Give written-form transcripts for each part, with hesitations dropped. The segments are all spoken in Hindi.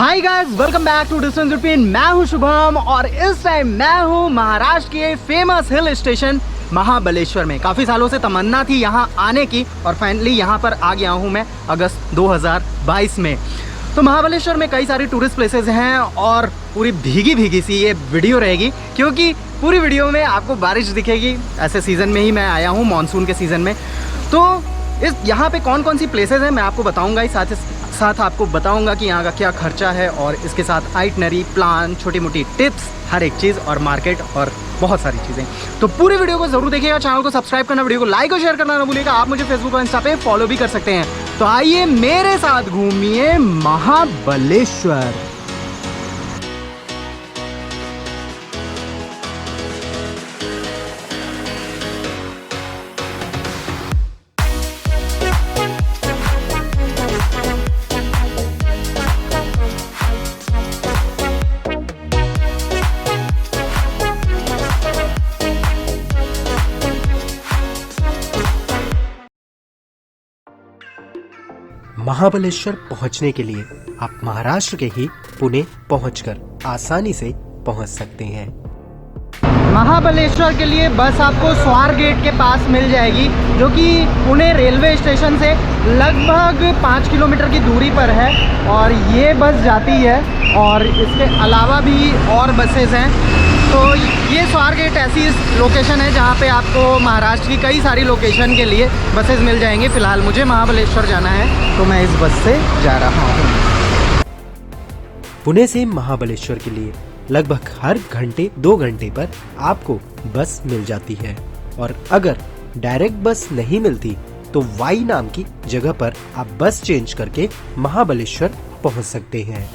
Hi guys, welcome back to distance routine. मैं हूं शुभम और इस टाइम मैं हूं महाराष्ट्र के फेमस हिल स्टेशन महाबलेश्वर में। काफ़ी सालों से तमन्ना थी यहां आने की और फाइनली यहां पर आ गया हूं मैं अगस्त 2022 में। तो महाबलेश्वर में कई सारी टूरिस्ट प्लेसेस हैं और पूरी भीगी भीगी सी ये वीडियो रहेगी क्योंकि पूरी वीडियो में आपको बारिश दिखेगी। ऐसे सीज़न में ही मैं आया हूँ, मानसून के सीज़न में। तो यहाँ पे कौन कौन सी प्लेसेस हैं मैं आपको बताऊँगा, ही साथ आपको बताऊंगा कि यहाँ का क्या खर्चा है और इसके साथ आइटनरी प्लान, छोटी मोटी टिप्स, हर एक चीज़ और मार्केट और बहुत सारी चीज़ें। तो पूरी वीडियो को जरूर देखिएगा, चैनल को सब्सक्राइब करना, वीडियो को लाइक और शेयर करना ना भूलिएगा। आप मुझे फेसबुक और इंस्टा पे फॉलो भी कर सकते हैं। तो आइए मेरे साथ घूमिए महाबलेश्वर। महाबलेश्वर पहुंचने के लिए आप महाराष्ट्र के ही पुणे पहुंचकर आसानी से पहुंच सकते हैं। महाबलेश्वर के लिए बस आपको स्वार गेट के पास मिल जाएगी, जो कि पुणे रेलवे स्टेशन से लगभग 5 किलोमीटर की दूरी पर है और ये बस जाती है। और इसके अलावा भी और बसेस हैं। तो ये स्वार गेट ऐसी लोकेशन है जहाँ पे आपको महाराष्ट्र की कई सारी लोकेशन के लिए बसेस मिल जाएंगे। फ़िलहाल मुझे महाबलेश्वर जाना है तो मैं इस बस से जा रहा हूँ। पुणे से महाबलेश्वर के लिए लगभग हर घंटे 2 घंटे पर आपको बस मिल जाती है और अगर डायरेक्ट बस नहीं मिलती तो वाई नाम की जगह पर आप बस चेंज करके महाबलेश्वर पहुँच सकते हैं।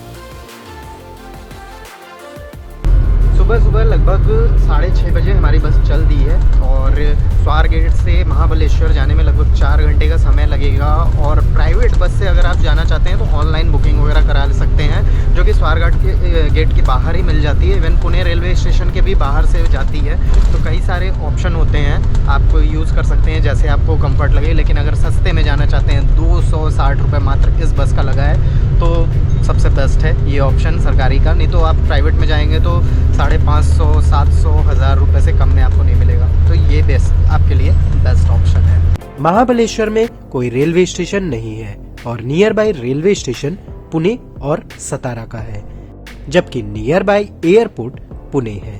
सुबह सुबह लगभग 6:30 बजे हमारी बस चल दी है और स्वार गेट से महाबलेश्वर जाने में लगभग 4 घंटे का समय लगेगा। और प्राइवेट बस से अगर आप जाना चाहते हैं तो ऑनलाइन बुकिंग वगैरह करा सकते हैं, जो कि स्वार गेट के बाहर ही मिल जाती है। इवन पुणे रेलवे स्टेशन के भी बाहर से जाती है। तो कई सारे ऑप्शन होते हैं, आपको यूज़ कर सकते हैं जैसे आपको कंफर्ट लगे। लेकिन अगर सस्ते में जाना चाहते हैं, 260 रुपये मात्र इस बस का लगा है, तो सबसे बेस्ट है ये ऑप्शन सरकारी का। नहीं तो आप प्राइवेट में जाएंगे तो 550, 700, 1000 रुपये से कम में आपको नहीं मिलेगा। तो ये बेस्ट आपके लिए बेस्ट ऑप्शन है। महाबलेश्वर में कोई रेलवे स्टेशन नहीं है और near by railway station Pune और सतारा का है, जबकि नियर बाय एयरपोर्ट पुणे है।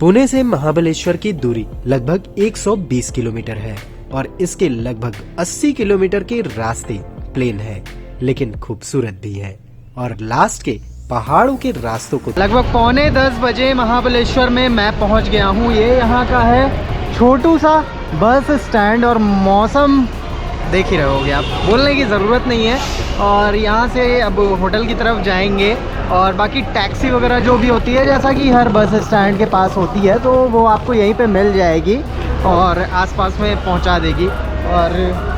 पुणे से महाबलेश्वर की दूरी लगभग 120 किलोमीटर है और इसके लगभग 80 किलोमीटर के रास्ते प्लेन है, लेकिन खूबसूरत भी है। और लास्ट के पहाड़ों के रास्तों को लगभग 9:45 बजे महाबलेश्वर में मैं पहुंच गया हूं। ये यहाँ का है छोटू सा बस स्टैंड और मौसम देख ही रहे होगे आप, बोलने की ज़रूरत नहीं है। और यहाँ से अब होटल की तरफ जाएंगे और बाकी टैक्सी वगैरह जो भी होती है, जैसा कि हर बस स्टैंड के पास होती है, तो वो आपको यहीं पे मिल जाएगी और आसपास में पहुँचा देगी। और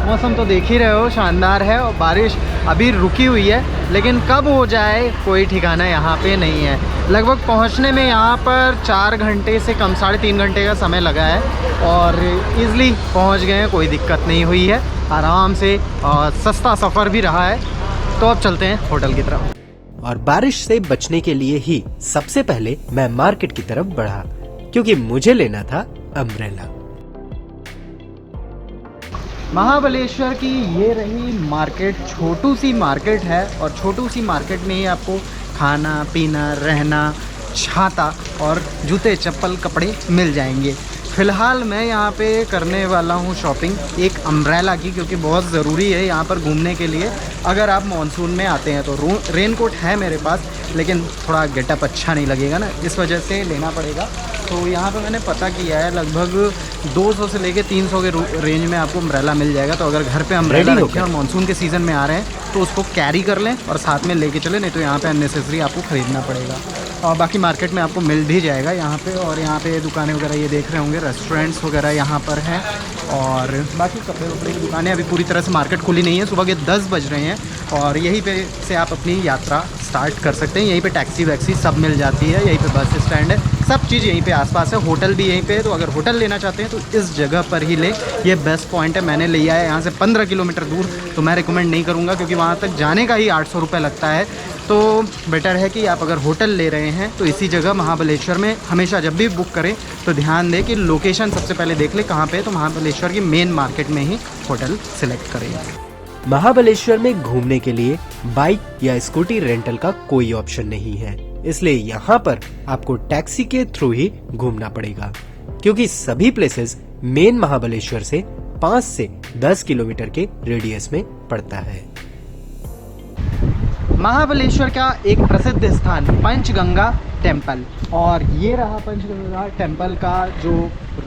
मौसम तो देख ही रहे हो, शानदार है। और बारिश अभी रुकी हुई है, लेकिन कब हो जाए कोई ठिकाना यहाँ पे नहीं है। लगभग पहुँचने में यहाँ पर 4 घंटे से कम, 3.5 घंटे का समय लगा है और इजली पहुँच गए हैं, कोई दिक्कत नहीं हुई है, आराम से। और सस्ता सफ़र भी रहा है। तो अब चलते हैं होटल की तरफ। और बारिश से बचने के लिए ही सबसे पहले मैं मार्केट की तरफ बढ़ा, क्योंकि मुझे लेना था अम्ब्रेला। महाबलेश्वर की ये रही मार्केट, छोटू सी मार्केट है और छोटू सी मार्केट में ही आपको खाना पीना, रहना, छाता और जूते चप्पल कपड़े मिल जाएंगे। फ़िलहाल मैं यहाँ पे करने वाला हूँ शॉपिंग एक अम्ब्रेला की, क्योंकि बहुत ज़रूरी है यहाँ पर घूमने के लिए। अगर आप मानसून में आते हैं तो रेनकोट है मेरे पास, लेकिन थोड़ा गेटअप अच्छा नहीं लगेगा ना, इस वजह से लेना पड़ेगा। तो यहाँ पे मैंने पता किया है लगभग 200 से लेके 300 के रेंज में आपको अम्ब्रेला मिल जाएगा। तो अगर घर पे अम्ब्रेला रखें और मानसून के सीज़न में आ रहे हैं तो उसको कैरी कर लें और साथ में लेके चलें, नहीं तो यहाँ पे अननेसेसरी आपको ख़रीदना पड़ेगा। और बाकी मार्केट में आपको मिल भी जाएगा यहाँ पे। और यहाँ पे दुकानें वगैरह ये देख रहे होंगे, रेस्टोरेंट्स वगैरह यहाँ पर हैं। और बाकी कपड़े वपड़े की दुकानें अभी पूरी तरह से मार्केट खुली नहीं है, सुबह के 10 बज रहे हैं और यहीं पे से आप अपनी यात्रा स्टार्ट कर सकते हैं। यहीं पे टैक्सी वैक्सी सब मिल जाती है, यहीं पे बस स्टैंड है, सब चीज़ यहीं पे आसपास है, होटल भी यहीं पे है। तो अगर होटल लेना चाहते हैं तो इस जगह पर ही लें, ये बेस्ट पॉइंट है। मैंने लिया है यहाँ से 15 किलोमीटर दूर, तो मैं रिकमेंड नहीं करूँगा क्योंकि वहाँ तक जाने का ही 800 रुपये लगता है। तो बेटर है कि आप अगर होटल ले रहे हैं तो इसी जगह महाबलेश्वर में हमेशा जब भी बुक करें तो ध्यान दें कि लोकेशन सबसे पहले देख लें कहाँ पे, तो महाबलेश्वर की मेन मार्केट में ही होटल सिलेक्ट करें। महाबलेश्वर में घूमने के लिए बाइक या स्कूटी रेंटल का कोई ऑप्शन नहीं है, इसलिए यहाँ पर आपको टैक्सी के थ्रू ही घूमना पड़ेगा, क्योंकि सभी प्लेसेस मेन महाबलेश्वर से 5 से 10 किलोमीटर के रेडियस में पड़ता है। महाबलेश्वर का एक प्रसिद्ध स्थान पंचगंगा टेम्पल, और ये रहा पंचगंगा टेम्पल का जो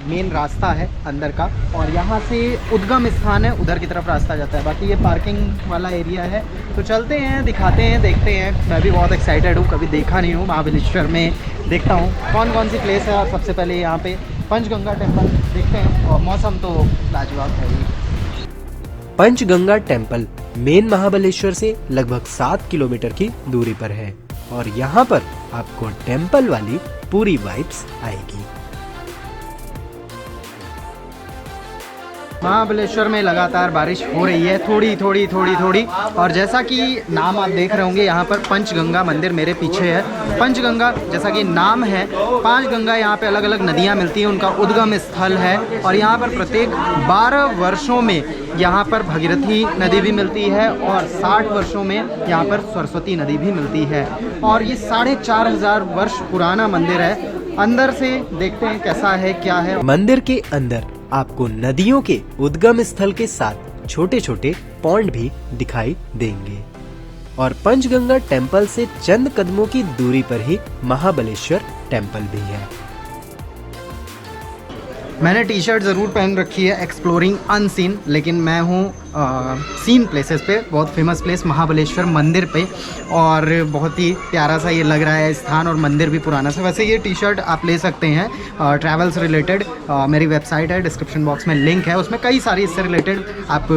मेन रास्ता है अंदर का, और यहाँ से उद्गम स्थान है, उधर की तरफ रास्ता जाता है। बाकी ये पार्किंग वाला एरिया है, तो चलते हैं, दिखाते हैं, देखते हैं। मैं भी बहुत एक्साइटेड हूँ, कभी देखा नहीं हूँ महाबलेश्वर में, देखता हूँ कौन कौन सी प्लेस है। और सबसे पहले यहाँ पे पंचगंगा टेम्पल देखते हैं, और मौसम तो लाजवाब है ही। पंचगंगा टेम्पल मेन महाबलेश्वर से लगभग 7 किलोमीटर की दूरी पर है, और यहाँ पर आपको टेम्पल वाली पूरी वाइब्स आएगी। महाबलेश्वर में लगातार बारिश हो रही है, थोड़ी थोड़ी, और जैसा कि नाम आप देख रहे होंगे, यहाँ पर पंचगंगा मंदिर मेरे पीछे है। पंचगंगा जैसा कि नाम है, 5 गंगा यहाँ पे अलग अलग नदियाँ मिलती हैं, उनका उद्गम स्थल है। और यहाँ पर प्रत्येक 12 वर्षों में यहाँ पर भगीरथी नदी भी मिलती है, और 60 वर्षों में यहाँ पर सरस्वती नदी भी मिलती है। और ये 4500 वर्ष पुराना मंदिर है। अंदर से देखते हैं कैसा है, क्या है। मंदिर के अंदर आपको नदियों के उद्गम स्थल के साथ छोटे छोटे पॉन्ड भी दिखाई देंगे, और पंचगंगा टेम्पल से चंद कदमों की दूरी पर ही महाबलेश्वर टेम्पल भी है। मैंने टी शर्ट ज़रूर पहन रखी है एक्सप्लोरिंग अनसीन, लेकिन मैं हूँ सीन प्लेसेस पे, बहुत फेमस प्लेस महाबलेश्वर मंदिर पे, और बहुत ही प्यारा सा ये लग रहा है स्थान, और मंदिर भी पुराना सा। वैसे ये टी शर्ट आप ले सकते हैं ट्रैवल से रिलेटेड, मेरी वेबसाइट है, डिस्क्रिप्शन बॉक्स में लिंक है, उसमें कई सारी इससे रिलेटेड आप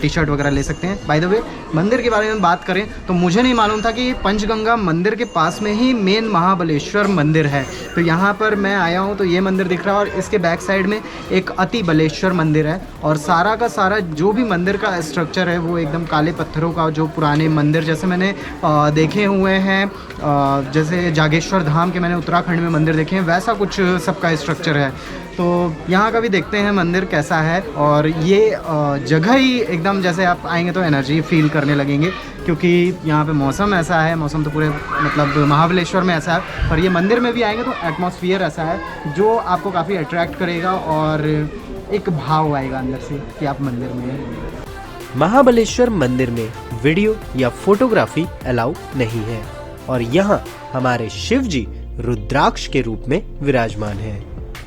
टी शर्ट वगैरह ले सकते हैं। बाय द वे, मंदिर के बारे में बात करें तो मुझे नहीं मालूम था कि पंचगंगा मंदिर के पास में ही मेन महाबलेश्वर मंदिर है। तो यहाँ पर मैं आया हूँ तो ये मंदिर दिख रहा है, और इसके बैक साइड में एक अति बलेश्वर मंदिर है, और सारा का सारा जो भी मंदिर का स्ट्रक्चर है वो एकदम काले पत्थरों का, जो पुराने मंदिर जैसे मैंने देखे हुए हैं, जैसे जागेश्वर धाम के मैंने उत्तराखंड में मंदिर देखे हैं, वैसा कुछ सबका स्ट्रक्चर है। तो यहाँ का भी देखते हैं मंदिर कैसा है। और ये जगह ही एकदम जैसे आप आएंगे तो एनर्जी फील करने लगेंगे, क्योंकि यहाँ पे मौसम ऐसा है, मौसम तो पूरे मतलब महाबलेश्वर में ऐसा है, पर ये मंदिर में भी आएंगे तो एटमॉस्फेयर ऐसा है जो आपको काफ़ी अट्रैक्ट करेगा, और एक भाव आएगा अंदर से कि आप मंदिर में हैं। महाबलेश्वर मंदिर में वीडियो या फोटोग्राफी अलाउ नहीं है, और यहाँ हमारे शिव जी रुद्राक्ष के रूप में विराजमान हैं,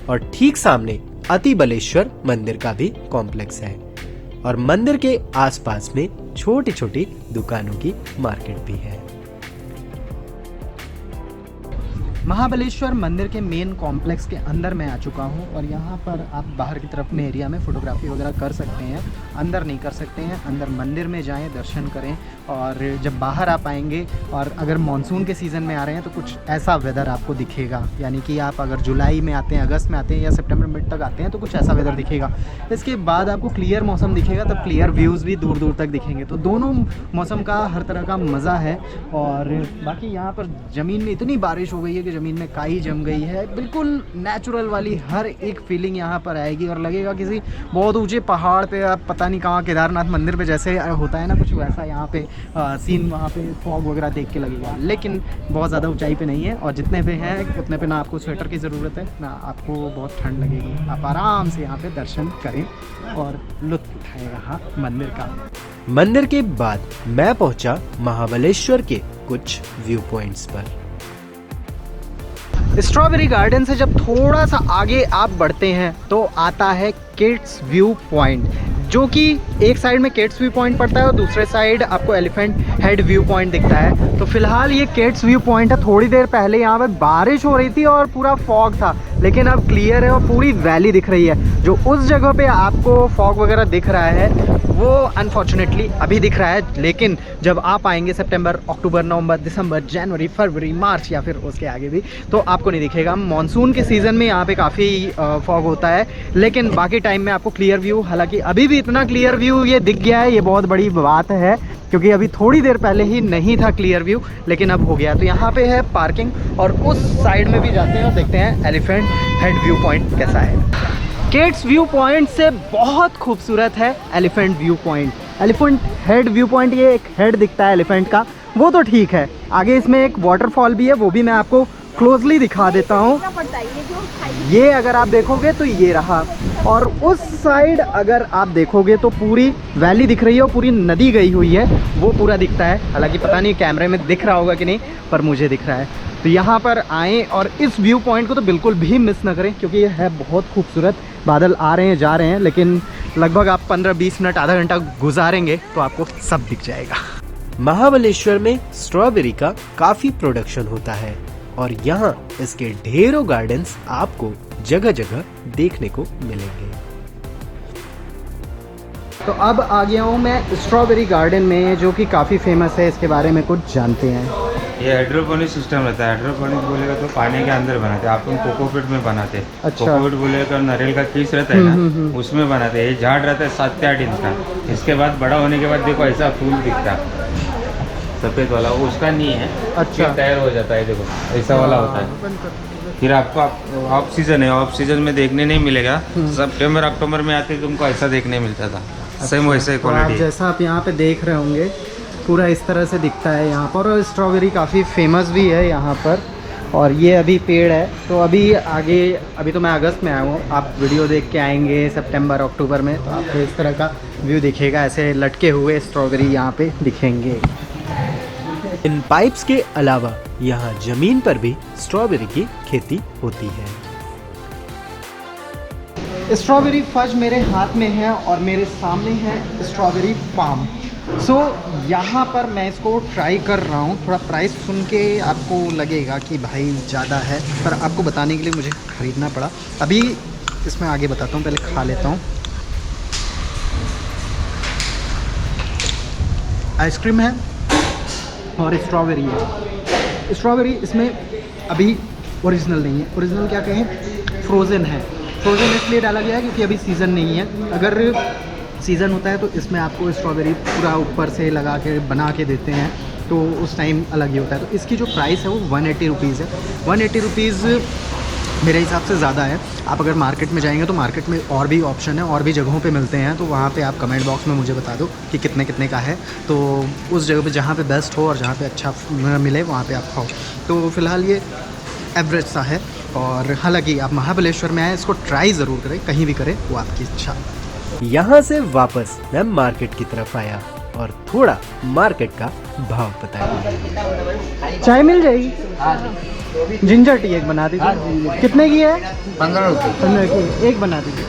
और ठीक सामने अति बलेश्वर मंदिर का भी कॉम्प्लेक्स है, और मंदिर के आसपास में छोटी छोटी दुकानों की मार्केट भी है। महाबलेश्वर मंदिर के मेन कॉम्प्लेक्स के अंदर मैं आ चुका हूँ, और यहाँ पर आप बाहर की तरफ में एरिया में फ़ोटोग्राफी वगैरह कर सकते हैं, अंदर नहीं कर सकते हैं। अंदर मंदिर में जाएं, दर्शन करें, और जब बाहर आप आएंगे, और अगर मानसून के सीज़न में आ रहे हैं तो कुछ ऐसा वेदर आपको दिखेगा, यानी कि आप अगर जुलाई में आते हैं, अगस्त में आते हैं, या सितंबर मिड तक आते हैं तो कुछ ऐसा वेदर दिखेगा। इसके बाद आपको क्लियर मौसम दिखेगा, तब क्लियर व्यूज़ भी दूर दूर तक दिखेंगे। तो दोनों मौसम का हर तरह का मज़ा है। और बाकी यहाँ पर ज़मीन में इतनी बारिश हो गई है कि ज़मीन में काई जम गई है, बिल्कुल नेचुरल वाली हर एक फीलिंग यहाँ पर आएगी, और लगेगा किसी बहुत ऊंचे पहाड़ पे, आप पता नहीं कहाँ, केदारनाथ मंदिर पे जैसे होता है ना कुछ वैसा यहाँ पे सीन, वहाँ पे फॉग वगैरह देख के लगेगा। लेकिन बहुत ज़्यादा ऊंचाई पे नहीं है, और जितने पे है उतने पे ना आपको स्वेटर की ज़रूरत है, ना आपको बहुत ठंड लगेगी। आप आराम से यहाँ पे दर्शन करें और लुत्फ उठाएं यहाँ मंदिर का। मंदिर के बाद मैं पहुंचा महाबलेश्वर के कुछ व्यू पॉइंट्स पर। स्ट्रॉबेरी गार्डन से जब थोड़ा सा आगे आप बढ़ते हैं तो आता है किड्स व्यू पॉइंट, जो कि एक साइड में किड्स व्यू पॉइंट पड़ता है और दूसरे साइड आपको एलिफेंट हेड व्यू पॉइंट दिखता है। तो फिलहाल ये किड्स व्यू पॉइंट है। थोड़ी देर पहले यहाँ पे बारिश हो रही थी और पूरा फॉग था, लेकिन अब क्लियर है और पूरी वैली दिख रही है। जो उस जगह पे आपको फॉग वगैरह दिख रहा है वो अनफॉर्चुनेटली अभी दिख रहा है, लेकिन जब आप आएंगे सितंबर, अक्टूबर, नवंबर, दिसंबर, जनवरी, फरवरी, मार्च या फिर उसके आगे भी, तो आपको नहीं दिखेगा। मानसून के सीज़न में यहाँ पे काफ़ी फॉग होता है, लेकिन बाकी टाइम में आपको क्लियर व्यू, हालांकि अभी भी इतना क्लियर व्यू ये दिख गया है, ये बहुत बड़ी बात है, क्योंकि अभी थोड़ी देर पहले ही नहीं था क्लियर व्यू, लेकिन अब हो गया। तो यहाँ पे है पार्किंग और उस साइड में भी जाते हैं और देखते हैं एलिफेंट हेड व्यू पॉइंट कैसा है। केट्स व्यू पॉइंट से बहुत खूबसूरत है elephant view point. Elephant head view point, ये एक हेड दिखता है एलिफेंट का, वो तो ठीक है। आगे इसमें एक वाटरफॉल भी है, वो भी मैं आपको क्लोजली दिखा देता हूँ। ये अगर आप देखोगे तो ये रहा, और उस साइड अगर आप देखोगे तो पूरी वैली दिख रही है और पूरी नदी गई हुई है, वो पूरा दिखता है। हालांकि पता नहीं कैमरे में दिख रहा होगा कि नहीं, पर मुझे दिख रहा है। तो यहाँ पर आएँ और इस व्यू पॉइंट को तो बिल्कुल भी मिस ना करें, क्योंकि ये है बहुत खूबसूरत। बादल आ रहे हैं, जा रहे हैं, लेकिन लगभग आप 15-20 मिनट, आधा घंटा गुजारेंगे तो आपको सब दिख जाएगा। महाबलेश्वर में स्ट्रॉबेरी का काफी प्रोडक्शन होता है और यहाँ इसके ढेरों गार्डन्स आपको जगह जगह देखने को मिलेंगे। तो अब आ गया हूँ मैं स्ट्रॉबेरी गार्डन में, जो कि काफ़ी फेमस है। इसके बारे में कुछ जानते हैं। ये हाइड्रोपोनिक सिस्टम रहता है। हाइड्रोपोनिक बोलेगा तो पानी के अंदर बनाते हैं, आप लोग कोकोपीट में बनाते हैं। अच्छा। कोकोपीट बोलेगा नारियल का पीस रहता है ना, उसमें बनाते हैं। ये झाड़ रहता है 7 से 8 इंच का। इसके बाद बड़ा होने के बाद देखो ऐसा फूल दिखता है सफ़ेद वाला, वो उसका नहीं है। अच्छा। फिर तैयार हो जाता है, देखो ऐसा वाला होता है। फिर आपको ऑफ सीजन है, ऑफ सीजन में देखने नहीं मिलेगा। सितंबर अक्टूबर में आते तुमको ऐसा देखने मिलता था। सेम वैसे ही क्वालिटी। जैसा आप यहाँ पे देख रहे होंगे पूरा इस तरह से दिखता है यहाँ पर, और स्ट्रॉबेरी काफ़ी फेमस भी है यहाँ पर। और ये अभी पेड़ है, तो अभी आगे, अभी तो मैं अगस्त में आया हूँ, आप वीडियो देख के आएंगे सितंबर अक्टूबर में तो आपको इस तरह का व्यू दिखेगा। ऐसे लटके हुए स्ट्रॉबेरी यहाँ पे दिखेंगे। इन पाइप्स के अलावा यहाँ जमीन पर भी स्ट्रॉबेरी की खेती होती है। स्ट्रॉबेरी फज मेरे हाथ में है और मेरे सामने है स्ट्रॉबेरी फार्म। यहाँ पर मैं इसको ट्राई कर रहा हूँ। थोड़ा प्राइस सुन के आपको लगेगा कि भाई ज़्यादा है, पर आपको बताने के लिए मुझे ख़रीदना पड़ा। अभी इसमें आगे बताता हूँ, पहले खा लेता हूँ। आइसक्रीम है और स्ट्रॉबेरी है। स्ट्रॉबेरी इसमें अभी ओरिजिनल नहीं है। ओरिजिनल क्या कहें, फ्रोज़न है। फ्रोज़न इसलिए डाला गया है क्योंकि अभी सीज़न नहीं है। अगर सीज़न होता है तो इसमें आपको स्ट्रॉबेरी पूरा ऊपर से लगा के बना के देते हैं, तो उस टाइम अलग ही होता है। तो इसकी जो प्राइस है वो 180 रुपीज़ है। 180 रुपीज़ मेरे हिसाब से ज़्यादा है। आप अगर मार्केट में जाएंगे तो मार्केट में और भी ऑप्शन है, और भी जगहों पे मिलते हैं, तो वहाँ पे आप कमेंट बॉक्स में मुझे बता दो कि कितने कितने का है। तो उस जगह पे जहाँ पे बेस्ट हो और जहाँ पे अच्छा मिले वहाँ पे आप खाओ। तो फ़िलहाल ये एवरेज सा है, और हालांकि आप महाबलेश्वर में आए, इसको ट्राई ज़रूर करें, कहीं भी करें, वो आपकी इच्छा। यहाँ से वापस मैं मार्केट की तरफ आया और थोड़ा मार्केट का भाव पता किया। चाय मिल जाएगी? जिंजर टी एक बना दीजिए। कितने की है? 15 रुपये। 15 की एक बना दीजिए।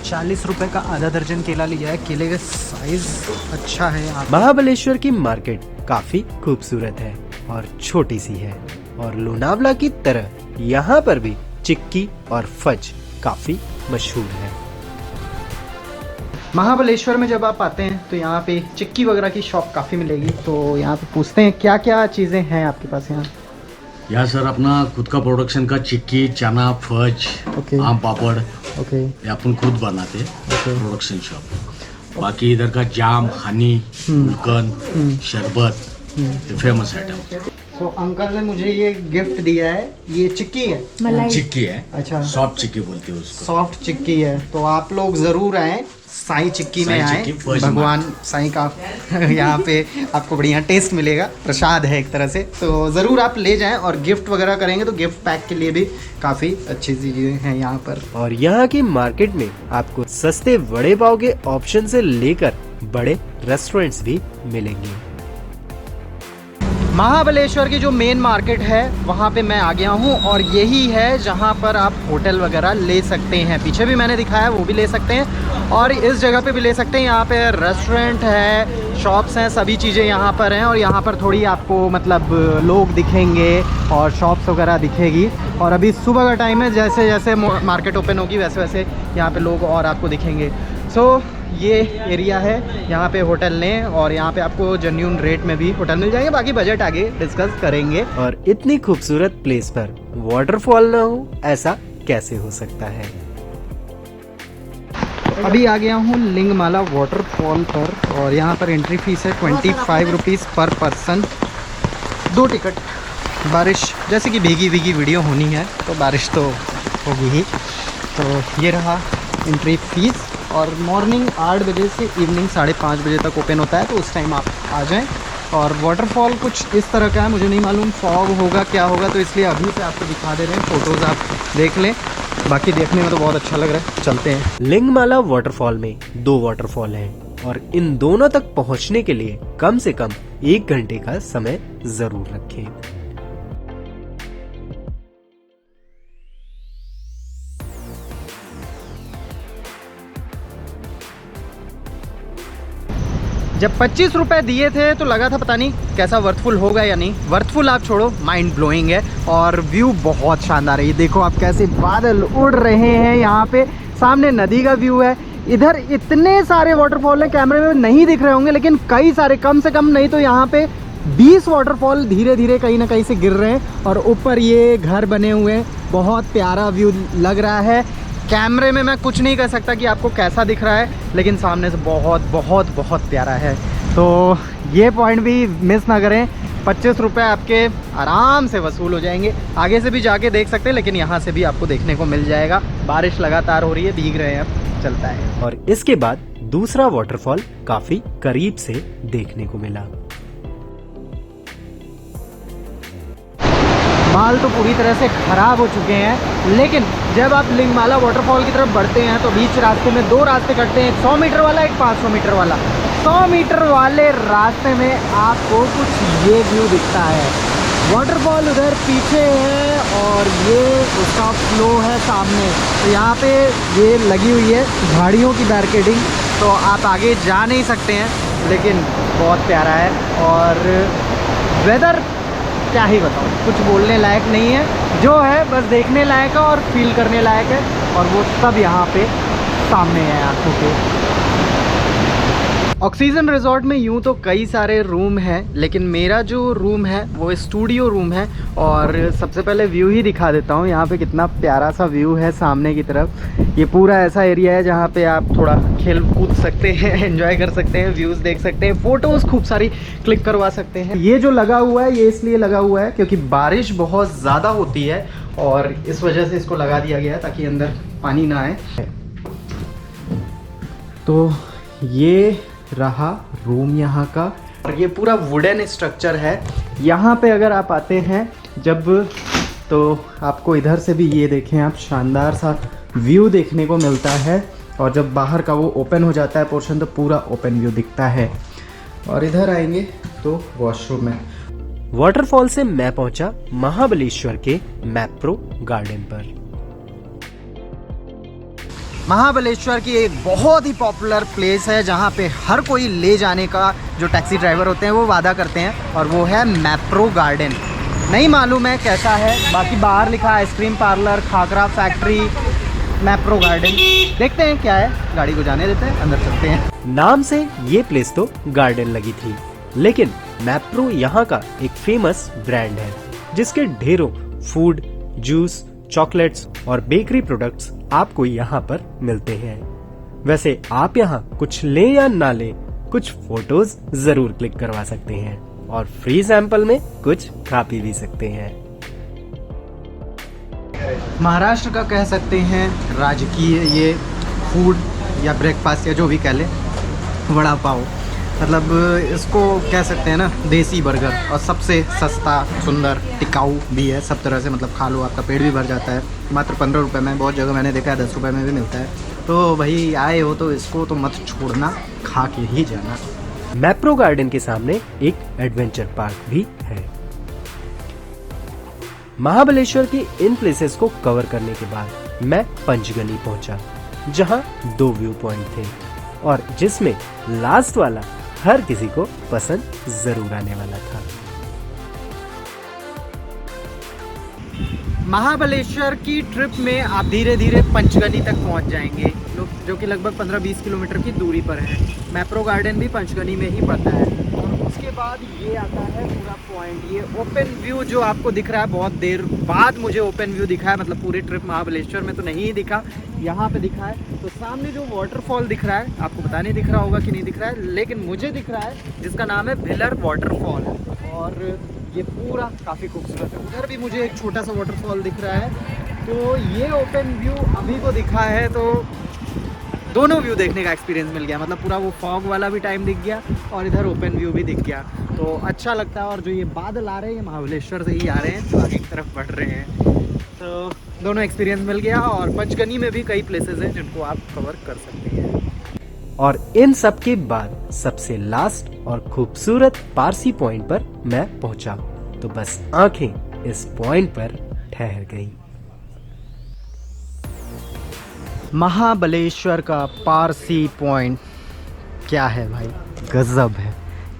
40 रुपये का आधा दर्जन केला लिया है। केले का साइज अच्छा है। महाबलेश्वर की मार्केट काफी खूबसूरत है और छोटी सी है, और लोनावला की तरह यहाँ पर भी चिक्की और फज काफी मशहूर है। महाबलेश्वर में जब आप आते हैं तो यहाँ पे चिक्की वगैरह की शॉप काफ़ी मिलेगी। तो यहाँ पे पूछते हैं क्या क्या चीज़ें हैं आपके पास यहाँ। यहाँ सर अपना खुद का प्रोडक्शन का चिक्की, चना, फज, आम पापड़, ये अपन खुद बनाते हैं। Production shop. बाकी इधर का जाम, हनी, गुलकंद, शरबत, ये फेमस आइटम। तो अंकल ने मुझे ये गिफ्ट दिया है। ये चिक्की है? चिक्की है। अच्छा, सॉफ्ट चिक्की बोलते हैं उसको। सॉफ्ट चिक्की है। तो आप लोग ज़रूर आएँ, साईं चिक्की में आए। भगवान साईं का यहाँ पे आपको बढ़िया टेस्ट मिलेगा। प्रसाद है एक तरह से, तो ज़रूर आप ले जाएं। और गिफ्ट वगैरह करेंगे तो गिफ्ट पैक के लिए भी काफ़ी अच्छी चीज़ें हैं यहाँ पर। और यहाँ की मार्केट में आपको सस्ते वड़े पाव के ऑप्शन से लेकर बड़े रेस्टोरेंट्स भी मिलेंगे। महाबलेश्वर की जो मेन मार्केट है वहाँ पे मैं आ गया हूँ, और यही है जहाँ पर आप होटल वगैरह ले सकते हैं। पीछे भी मैंने दिखाया, वो भी ले सकते हैं, और इस जगह पे भी ले सकते हैं। यहाँ पे रेस्टोरेंट है, शॉप्स हैं, सभी चीज़ें यहाँ पर हैं और यहाँ पर थोड़ी आपको मतलब लोग दिखेंगे और शॉप्स वगैरह दिखेगी। और अभी सुबह का टाइम है, जैसे जैसे मार्केट ओपन होगी वैसे वैसे यहाँ पे लोग और आपको दिखेंगे। सो ये एरिया है, यहाँ पे होटल लें और यहाँ पे आपको जेन्युइन रेट में भी होटल मिल जाएंगे। बाकी बजट आगे डिस्कस करेंगे। और इतनी खूबसूरत प्लेस पर वाटरफॉल ना हो, ऐसा कैसे हो सकता है। अभी आ गया हूँ लिंगमाला वाटरफॉल पर और यहाँ पर एंट्री फीस है 25 रुपीज़ पर पर्सन, 2 टिकट। बारिश जैसे कि भीगी भीगी वीडियो होनी है तो बारिश तो होगी ही। तो ये रहा एंट्री फीस और मॉर्निंग 8 बजे से इवनिंग 5:30 बजे तक ओपन होता है, तो उस टाइम आप आ जाएं। और वाटरफॉल कुछ इस तरह का है, मुझे नहीं मालूम फॉग होगा क्या होगा, तो इसलिए अभी से आपको दिखा दे रहे हैं, फ़ोटोज़ आप देख लें। बाकी देखने में तो बहुत अच्छा लग रहा है, चलते हैं। लिंगमाला वाटरफॉल में 2 वाटरफॉल हैं और इन दोनों तक पहुंचने के लिए कम से कम 1 घंटे का समय जरूर रखें। जब 25 रुपए दिए थे तो लगा था पता नहीं कैसा वर्थफुल होगा या नहीं। वर्थफुल आप छोड़ो, माइंड ब्लोइंग है और व्यू बहुत शानदार है। ये देखो आप कैसे बादल उड़ रहे हैं, यहाँ पे सामने नदी का व्यू है। इधर इतने सारे वाटरफॉल हैं, कैमरे में नहीं दिख रहे होंगे लेकिन कई सारे, कम से कम नहीं तो यहाँ पे 20 वाटरफॉल धीरे धीरे कहीं ना कहीं से गिर रहे हैं। और ऊपर ये घर बने हुए हैं, बहुत प्यारा व्यू लग रहा है। कैमरे में मैं कुछ नहीं कह सकता कि आपको कैसा दिख रहा है, लेकिन सामने से बहुत बहुत बहुत प्यारा है। तो ये पॉइंट भी मिस ना करें। 25 रुपये आपके आराम से वसूल हो जाएंगे। आगे से भी जाके देख सकते हैं, लेकिन यहाँ से भी आपको देखने को मिल जाएगा। बारिश लगातार हो रही है, भीग रहे हैं, अब चलता है। और इसके बाद दूसरा वाटरफॉल काफी करीब से देखने को मिला। बाल तो पूरी तरह से ख़राब हो चुके हैं, लेकिन जब आप लिंगमाला वाटरफॉल की तरफ बढ़ते हैं तो बीच रास्ते में 2 रास्ते कटते हैं, एक 100 मीटर वाला, एक 500 मीटर वाला। 100 मीटर वाले रास्ते में आपको कुछ ये व्यू दिखता है। वाटरफॉल उधर पीछे है और ये उसका फ्लो है सामने। तो यहाँ पे ये लगी हुई है झाड़ियों की बैरिकेडिंग, तो आप आगे जा नहीं सकते हैं, लेकिन बहुत प्यारा है। और वेदर क्या ही बताऊँ, कुछ बोलने लायक नहीं है। जो है बस देखने लायक है और फील करने लायक है, और वो सब यहाँ पे सामने है आंखों के। ऑक्सीजन रिजॉर्ट में यूँ तो कई सारे रूम हैं, लेकिन मेरा जो रूम है वो स्टूडियो रूम है। और सबसे पहले व्यू ही दिखा देता हूँ। यहाँ पे कितना प्यारा सा व्यू है सामने की तरफ। ये पूरा ऐसा एरिया है जहाँ पे आप थोड़ा खेल कूद सकते हैं, एंजॉय कर सकते हैं, व्यूज़ देख सकते हैं, फ़ोटोज़ खूब सारी क्लिक करवा सकते हैं। ये जो लगा हुआ है ये इसलिए लगा हुआ है क्योंकि बारिश बहुत ज़्यादा होती है और इस वजह से इसको लगा दिया गया है ताकि अंदर पानी ना आए। तो ये रहा रूम यहाँ का, और ये पूरा वुडन स्ट्रक्चर है। यहाँ पे अगर आप आते हैं जब, तो आपको इधर से भी ये देखें आप, शानदार सा व्यू देखने को मिलता है। और जब बाहर का वो ओपन हो जाता है पोर्शन तो पूरा ओपन व्यू दिखता है। और इधर आएंगे तो वॉशरूम है। वाटरफॉल से मैं पहुंचा महाबलेश्वर के मैप्रो गार्डन पर। महाबलेश्वर की एक बहुत ही पॉपुलर प्लेस है जहाँ पे हर कोई ले जाने का, जो टैक्सी ड्राइवर होते हैं वो वादा करते हैं, और वो है मैप्रो गार्डन। नहीं मालूम है कैसा है, बाकी बाहर लिखा ice cream parlour, khakhra factory, Mapro garden. देखते हैं क्या है, गाड़ी को जाने देते हैं, अंदर चलते हैं। नाम से ये प्लेस तो गार्डन लगी थी, लेकिन मैप्रो यहाँ का एक फेमस ब्रांड है जिसके ढेरों फूड, जूस, चॉकलेट्स और बेकरी प्रोडक्ट्स आपको यहाँ पर मिलते हैं। वैसे आप यहाँ कुछ ले या ना ले, कुछ फोटोज जरूर क्लिक करवा सकते हैं और फ्री सैंपल में कुछ खा पी भी सकते हैं। महाराष्ट्र का कह सकते हैं राजकीय ये फूड या ब्रेकफास्ट या जो भी कह ले, वड़ा पाव। मतलब इसको कह सकते हैं ना देसी बर्गर, और सबसे सस्ता, सुंदर, टिकाऊ भी है सब तरह से। मतलब खा लो, आपका पेट भी भर जाता है। मात्र 15 रुपये में, बहुत जगह मैंने देखा है 10 रुपये में भी मिलता है। तो भाई आए हो तो इसको तो मत छोड़ना, खा के ही जाना। मैप्रो गार्डन के सामने एक एडवेंचर पार्क भी है। महाबलेश्वर की इन प्लेसेस को कवर करने के बाद मैं पंचगनी पहुंचा, जहां 2 व्यू पॉइंट थे और जिसमें लास्ट वाला हर किसी को पसंद ज़रूर आने वाला था। महाबलेश्वर की ट्रिप में आप धीरे धीरे पंचगनी तक पहुंच जाएंगे, जो कि लगभग 15-20 किलोमीटर की दूरी पर है। मैप्रो गार्डन भी पंचगनी में ही पड़ता है। और उसके बाद ये आता है पूरा पॉइंट, ये ओपन व्यू जो आपको दिख रहा है। बहुत देर बाद मुझे ओपन व्यू दिखा है, मतलब पूरी ट्रिप महाबलेश्वर में तो नहीं दिखा, यहाँ पे दिखा है। तो सामने जो वाटरफॉल दिख रहा है, आपको पता नहीं दिख रहा होगा कि नहीं दिख रहा है, लेकिन मुझे दिख रहा है, जिसका नाम है भिलर वाटरफॉल। और ये पूरा काफ़ी खूबसूरत है। उधर भी मुझे एक छोटा सा वाटरफॉल दिख रहा है। तो ये ओपन व्यू अभी को दिखा है, तो दोनों व्यू देखने का एक्सपीरियंस मिल गया। मतलब पूरा वो फॉग वाला भी टाइम दिख गया और इधर ओपन व्यू भी दिख गया, तो अच्छा लगता है। और जो ये बादल आ रहे हैं, ये महाबलेश्वर से ही आ रहे हैं, जो आगे की तरफ बढ़ रहे हैं। तो दोनों एक्सपीरियंस मिल गया। और पंचगनी में भी कई प्लेसेस हैं जिनको आप कवर कर सकते हैं। और इन सब के बाद सबसे लास्ट और खूबसूरत पारसी पॉइंट पर मैं पहुंचा, तो बस आंखें इस पॉइंट पर ठहर गई। महाबलेश्वर का पारसी पॉइंट क्या है भाई, गजब है।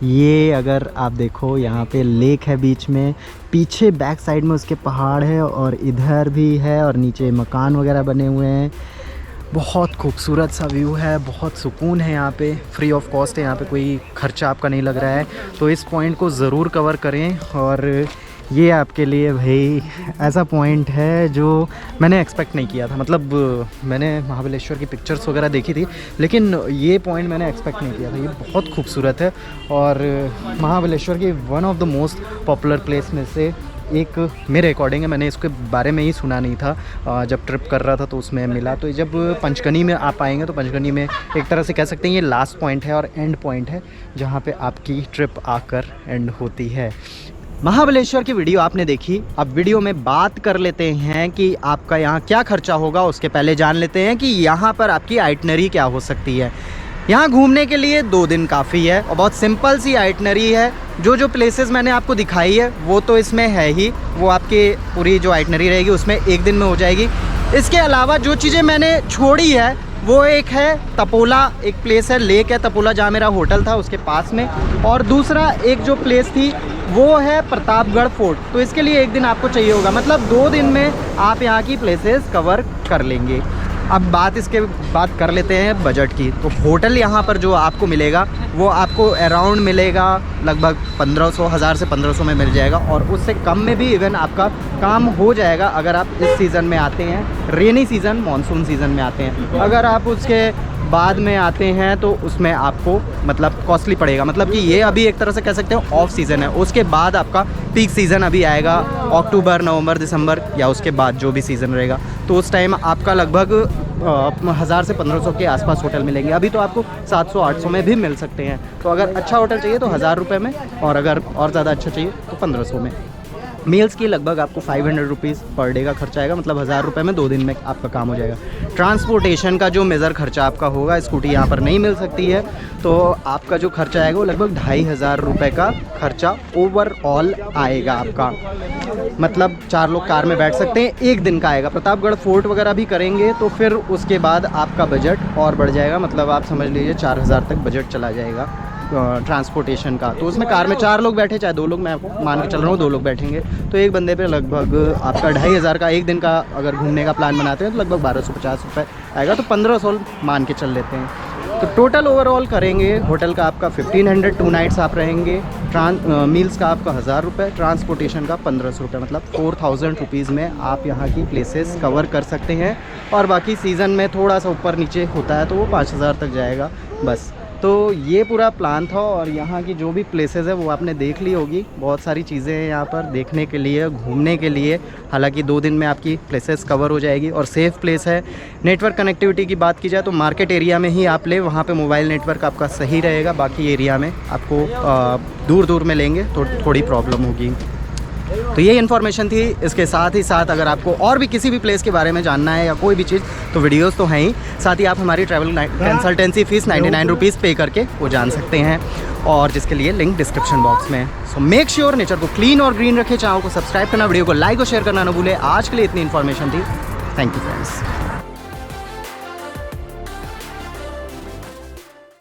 ये अगर आप देखो, यहाँ पे लेक है बीच में, पीछे बैक साइड में उसके पहाड़ है, और इधर भी है, और नीचे मकान वगैरह बने हुए हैं। बहुत खूबसूरत सा व्यू है, बहुत सुकून है यहाँ पे। फ्री ऑफ कॉस्ट है यहाँ पे, कोई खर्चा आपका नहीं लग रहा है। तो इस पॉइंट को ज़रूर कवर करें। और ये आपके लिए भाई ऐसा पॉइंट है जो मैंने एक्सपेक्ट नहीं किया था। मतलब मैंने महाबलेश्वर की पिक्चर्स वगैरह देखी थी, लेकिन ये पॉइंट मैंने एक्सपेक्ट नहीं किया था। ये बहुत खूबसूरत है और महाबलेश्वर की one of the most popular place में से एक मेरे अकॉर्डिंग है। मैंने इसके बारे में ही सुना नहीं था, जब ट्रिप कर रहा था तो उसमें मिला। तो जब पंचगनी में आप आएंगे तो पंचगनी में एक तरह से कह सकते हैं ये लास्ट पॉइंट है और एंड पॉइंट है, जहाँ पे आपकी ट्रिप आकर एंड होती है। महाबलेश्वर की वीडियो आपने देखी। अब वीडियो में बात कर लेते हैं कि आपका यहाँ क्या खर्चा होगा। उसके पहले जान लेते हैं कि यहाँ पर आपकी आइटनरी क्या हो सकती है। यहाँ घूमने के लिए 2 दिन काफ़ी है और बहुत सिंपल सी आइटनरी है। जो प्लेसेस मैंने आपको दिखाई है वो तो इसमें है ही, वो आपके पूरी जो आइटनरी रहेगी उसमें 1 दिन में हो जाएगी। इसके अलावा जो चीज़ें मैंने छोड़ी है वो एक है तपोला, एक प्लेस है, लेक है तपोला, जहाँ मेरा होटल था उसके पास में। और दूसरा एक जो प्लेस थी वो है प्रतापगढ़ फोर्ट। तो इसके लिए 1 दिन आपको चाहिए होगा, मतलब 2 दिन में आप यहाँ की प्लेसेस कवर कर लेंगे। अब इसके बात कर लेते हैं बजट की। तो होटल यहाँ पर जो आपको मिलेगा वो आपको अराउंड मिलेगा लगभग 1000 से 1500 में मिल जाएगा, और उससे कम में भी इवन आपका काम हो जाएगा अगर आप इस सीज़न में आते हैं, रेनी सीज़न, मानसून सीज़न में आते हैं। अगर आप उसके बाद में आते हैं तो उसमें आपको मतलब कॉस्टली पड़ेगा। मतलब कि ये अभी एक तरह से कह सकते हैं ऑफ सीज़न है, उसके बाद आपका पीक सीज़न अभी आएगा अक्टूबर, नवंबर, दिसंबर, या उसके बाद जो भी सीज़न रहेगा। तो उस टाइम आपका लगभग 1000 से 1500 के आसपास होटल मिलेंगे। अभी तो आपको 700-800 में भी मिल सकते हैं। तो अगर अच्छा होटल चाहिए तो 1000 रुपये में, और अगर और ज़्यादा अच्छा चाहिए तो 1500 में। मील्स की लगभग आपको 500 रुपीज़ पर डे का खर्चा आएगा, मतलब 1000 रुपये में 2 दिन में आपका काम हो जाएगा। ट्रांसपोर्टेशन का जो मेजर खर्चा आपका होगा, स्कूटी यहाँ पर नहीं मिल सकती है, तो आपका जो खर्चा आएगा वो लगभग 2500 रुपये का खर्चा ओवरऑल आएगा आपका। मतलब 4 लोग कार में बैठ सकते हैं, 1 दिन का आएगा। प्रतापगढ़ फोर्ट वगैरह भी करेंगे तो फिर उसके बाद आपका बजट और बढ़ जाएगा, मतलब आप समझ लीजिए 4000 तक बजट चला जाएगा ट्रांसपोर्टेशन का। तो उसमें कार में 4 लोग बैठे, चाहे 2 लोग, मैं मान के चल रहा हूँ 2 लोग बैठेंगे, तो एक बंदे पे लगभग आपका 2500 का 1 दिन का अगर घूमने का प्लान बनाते हैं तो लगभग 1250 रुपये आएगा। तो 1500 मान के चल लेते हैं। तो टोटल ओवरऑल करेंगे, होटल का आपका 1500, 2 नाइट्स आप रहेंगे, मील्स का आपका 1000 रुपये, ट्रांसपोर्टेशन का 1500 रुपये, मतलब 4000 रुपीज़ में आप यहाँ की प्लेसेस कवर कर सकते हैं। और बाकी सीज़न में थोड़ा सा ऊपर नीचे होता है तो वो 5000 तक जाएगा बस। तो ये पूरा प्लान था, और यहाँ की जो भी प्लेसेस है वो आपने देख ली होगी। बहुत सारी चीज़ें हैं यहाँ पर देखने के लिए, घूमने के लिए। हालांकि 2 दिन में आपकी प्लेसेस कवर हो जाएगी और सेफ़ प्लेस है। नेटवर्क कनेक्टिविटी की बात की जाए तो मार्केट एरिया में ही आप ले, वहाँ पे मोबाइल नेटवर्क आपका सही रहेगा। बाकी एरिया में आपको दूर दूर में लेंगे तो थोड़ी प्रॉब्लम होगी। तो ये इन्फॉर्मेशन थी। इसके साथ ही साथ अगर आपको और भी किसी भी प्लेस के बारे में जानना है या कोई भी चीज़, तो वीडियोस तो हैं ही, साथ ही आप हमारी ट्रैवल कंसल्टेंसी फ़ीस 99 रुपीज़ पे करके वो जान सकते हैं, और जिसके लिए लिंक डिस्क्रिप्शन बॉक्स में। सो मेक श्योर नेचर को क्लीन और ग्रीन रखें। चैनल को सब्सक्राइब करना, वीडियो को लाइक और शेयर करना ना भूलें। आज के लिए इतनी इन्फॉर्मेशन थी। Thank you friends.